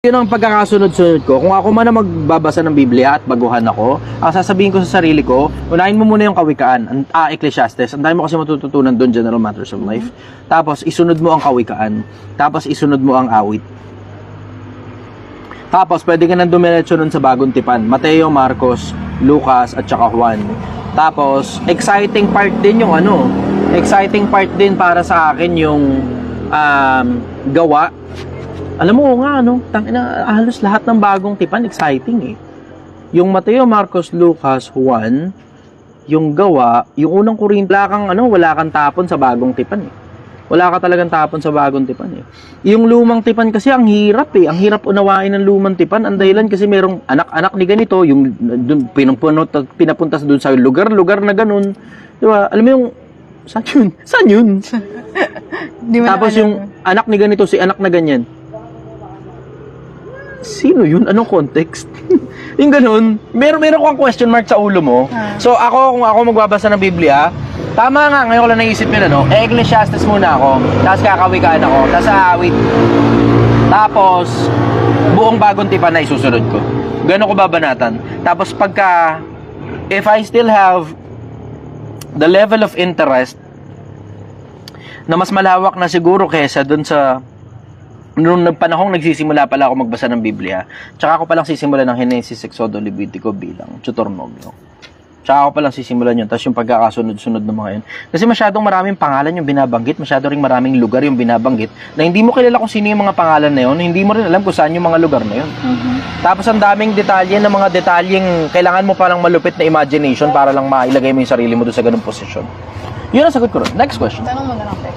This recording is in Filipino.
Yun ang pagkakasunod-sunod ko. Kung ako man na magbabasa ng Biblia at baguhan ako, ang sasabihin ko sa sarili ko, unahin mo muna yung kawikaan, Ecclesiastes. Ang dami mo kasi matututunan doon, General Matters of Life. Tapos, isunod mo ang kawikaan. Tapos, isunod mo ang awit. Tapos, pwede ka nang dumiretso nun sa bagong tipan. Mateo, Marcos, Lucas, at saka Juan. Tapos, exciting part din yung exciting part din para sa akin yung gawa. Alam mo nga, halos lahat ng bagong tipan, exciting eh. Yung Mateo, Marcos, Lucas, Juan, yung gawa, yung unang Korinto, wala kang tapon sa bagong tipan eh. Wala ka talagang tapon sa bagong tipan eh. Yung lumang tipan kasi, ang hirap eh. Ang hirap unawain ng lumang tipan. Ang dahilan kasi merong anak-anak ni ganito, yung pinapuntas doon sa lugar-lugar na ganun. Diba? Alam mo yung, saan yun? Tapos yung anak ni ganito, si anak na ganyan. Sino yun? Anong context? Yung ganun, meron kang question mark sa ulo mo. So kung ako magbabasa ng Biblia, tama nga, ngayon ko lang naisip yun, Ecclesiastes muna ako, tapos kakawikaan ako, tapos aawit. Tapos, buong bagong tipan na isusunod ko. Gano'n ko babanatan. Tapos if I still have the level of interest na mas malawak na siguro kesa dun sa noong panahong nagsisimula pala ako magbasa ng Biblia, tsaka ako palang sisimula ng Genesis, Exodo, Levitico bilang Deuteronomio. Tsaka ako palang sisimulan yun, tapos yung pagkakasunod-sunod ng mga yun. Kasi masyadong maraming pangalan yung binabanggit, masyadong ring maraming lugar yung binabanggit, na hindi mo kilala kung sino yung mga pangalan na yun, hindi mo rin alam kung saan yung mga lugar na yun. Tapos ang daming detalye na mga detalyeng kailangan mo palang malupit na imagination para lang mailagay mo yung sarili mo doon sa ganung posisyon. Yun ang sagot ko ron. Next question. Tanong mo na lang, Pek.